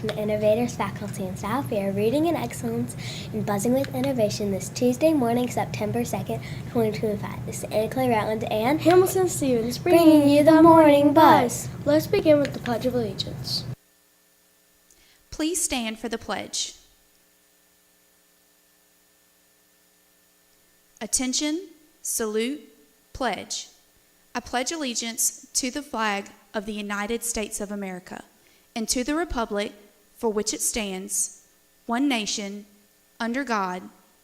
Education Innovators Faculty and Staff. We are reading in excellence and buzzing with innovation this Tuesday morning, September 2nd, 2025. This is Anna Clay Rowland and Hamilton Stevens bringing you the morning buzz. Let's begin with the Pledge of Allegiance. Please stand for the pledge. Attention, salute, pledge. I pledge allegiance to the flag of the United States of America and to the republic for which it stands, one nation, under God,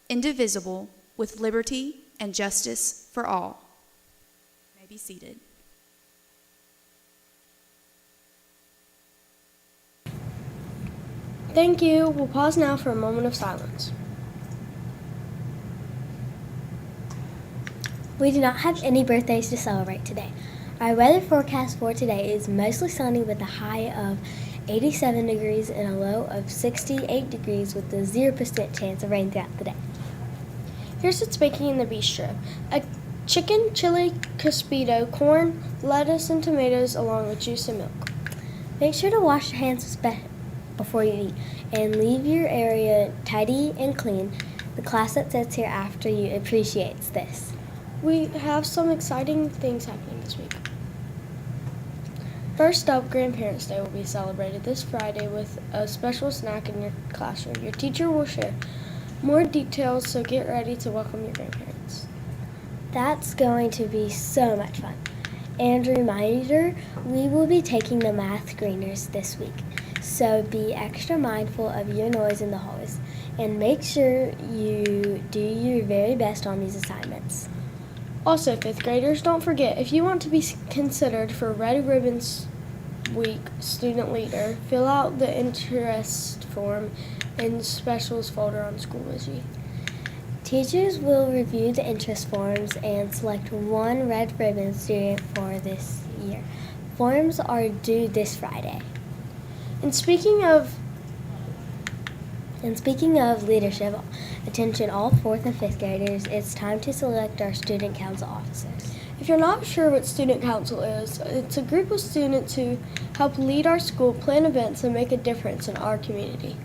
indivisible, with liberty and justice for all. You may be seated. Thank you. We'll pause now for a moment of silence. We do not have any birthdays to celebrate today. Our weather forecast for today is mostly sunny with a high of 87 degrees and a low of 68 degrees with a 0% chance of rain throughout the day. Here's what's baking in the bistro. A chicken chili crespito, corn, lettuce, and tomatoes along with juice and milk. Make sure to wash your hands before you eat and leave your area tidy and clean. The class that sits here after you appreciates this. We have some exciting things happening this week. First up, Grandparents' Day will be celebrated this Friday with a special snack in your classroom. Your teacher will share more details, so get ready to welcome your grandparents. That's going to be so much fun. And a reminder, we will be taking the math screeners this week, so be extra mindful of your noise in the halls and make sure you do your very best on these assignments. Also, 5th graders, don't forget, if you want to be considered for Red Ribbons Week Student Leader, fill out the interest form in Specials folder on Schoology. Teachers will review the interest forms and select one Red Ribbon student for this year. Forms are due this Friday. And speaking of leadership, attention all 4th and 5th graders, it's time to select our student council officers. If you're not sure what student council is, it's a group of students who help lead our school, plan events, and make a difference in our community.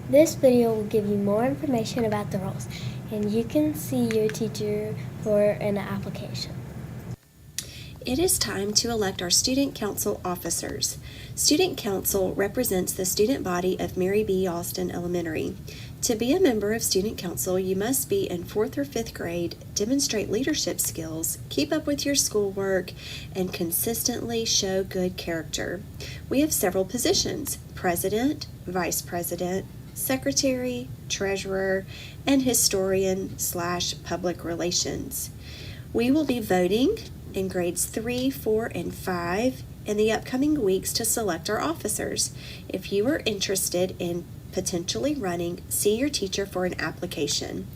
This video will give you more information about the roles, and you can see your teacher for an application. It is time to elect our Student Council officers. Student Council represents the student body of Mary B. Austin Elementary. To be a member of Student Council, you must be in 4th or 5th grade, demonstrate leadership skills, keep up with your schoolwork, and consistently show good character. We have several positions: president, vice president, secretary, treasurer, and historian/public relations. We will be voting in grades 3, 4, and 5 in the upcoming weeks to select our officers. If you are interested in potentially running, see your teacher for an application.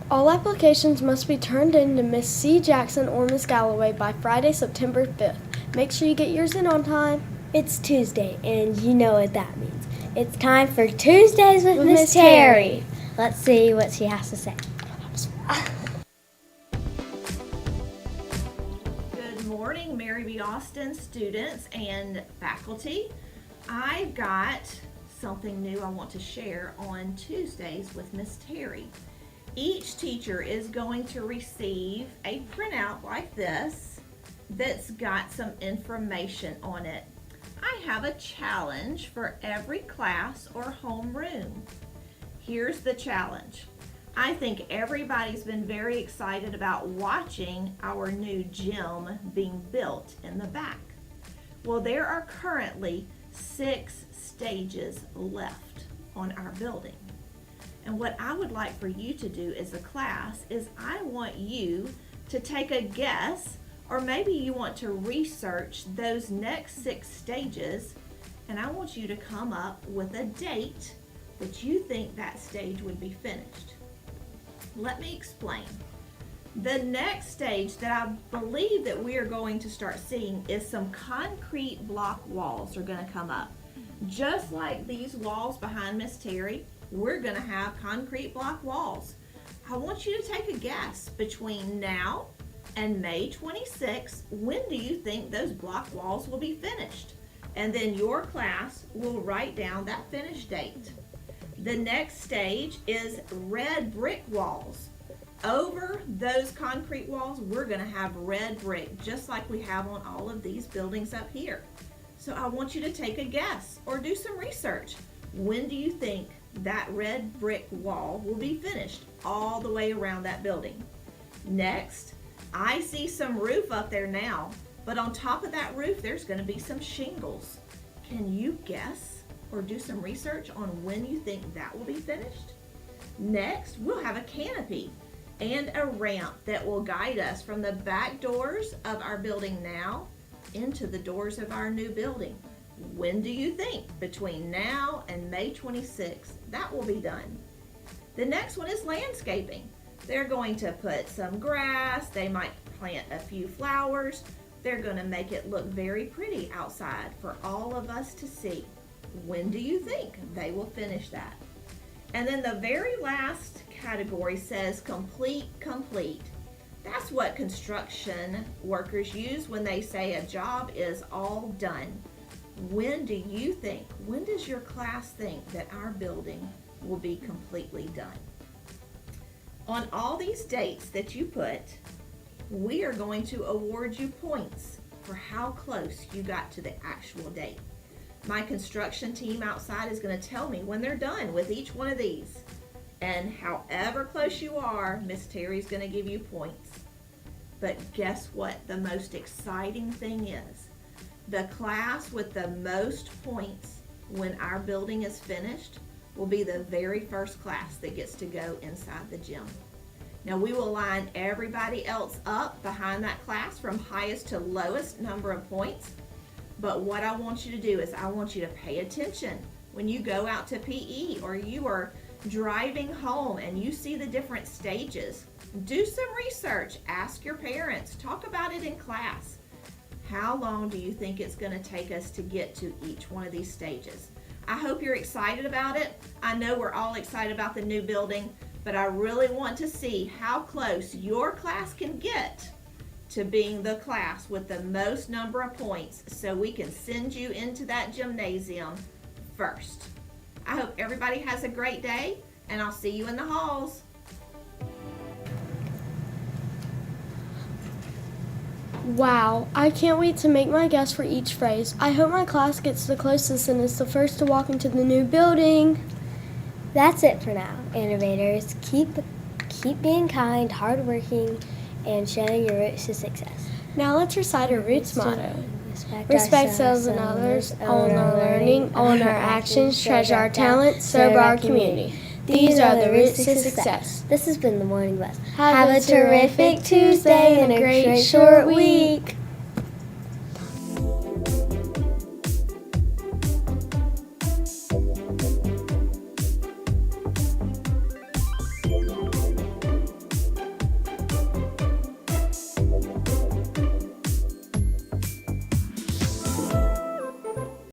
All applications must be turned in to Miss C. Jackson or Miss Galloway by Friday, September 5th. Make sure you get yours in on time. It's Tuesday, and you know what that means. It's time for Tuesdays with Miss Terry. Let's see what she has to say. Good morning, Mary B. Austin students and faculty. I've got something new I want to share on Tuesdays with Miss Terry. Each teacher is going to receive a printout like this that's got some information on it. I have a challenge for every class or homeroom. Here's the challenge. I think everybody's been very excited about watching our new gym being built in the back. Well, there are currently 6 stages left on our building. And what I would like for you to do as a class is I want you to take a guess, or maybe you want to research those next 6 stages, and I want you to come up with a date that you think that stage would be finished. Let me explain. The next stage that I believe that we are going to start seeing is some concrete block walls are going to come up. Just like these walls behind Miss Terry, we're going to have concrete block walls. I want you to take a guess between now and May 26th, when do you think those block walls will be finished? And then your class will write down that finish date. The next stage is red brick walls. Over those concrete walls, we're gonna have red brick, just like we have on all of these buildings up here. So I want you to take a guess or do some research. When do you think that red brick wall will be finished all the way around that building? Next, I see some roof up there now, but on top of that roof, there's gonna be some shingles. Can you guess or do some research on when you think that will be finished? Next, we'll have a canopy and a ramp that will guide us from the back doors of our building now into the doors of our new building. When do you think between now and May 26th that will be done? The next one is landscaping. They're going to put some grass, they might plant a few flowers. They're going to make it look very pretty outside for all of us to see. When do you think they will finish that? And then the very last category says complete, complete. That's what construction workers use when they say a job is all done. When do you think, when does your class think that our building will be completely done? On all these dates that you put, we are going to award you points for how close you got to the actual date. My construction team outside is going to tell me when they're done with each one of these. And however close you are, Miss Terry's going to give you points. But guess what the most exciting thing is? The class with the most points when our building is finished will be the very first class that gets to go inside the gym. Now we will line everybody else up behind that class from highest to lowest number of points. But what I want you to do is I want you to pay attention when you go out to PE or you are driving home and you see the different stages. Do some research, ask your parents, talk about it in class. How long do you think it's going to take us to get to each one of these stages? I hope you're excited about it. I know we're all excited about the new building, but I really want to see how close your class can get to being the class with the most number of points so we can send you into that gymnasium first. I hope everybody has a great day, and I'll see you in the halls. Wow, I can't wait to make my guess for each phrase. I hope my class gets the closest and is the first to walk into the new building. That's it for now, innovators. Keep being kind, hardworking, and showing your roots to success. Now let's recite our Roots motto. Respect Ourselves and others, own our learning, own our actions, treasure our talent, serve our community. These are the roots to success. This has been the Morning Buzz. Have a terrific Tuesday and a great short week.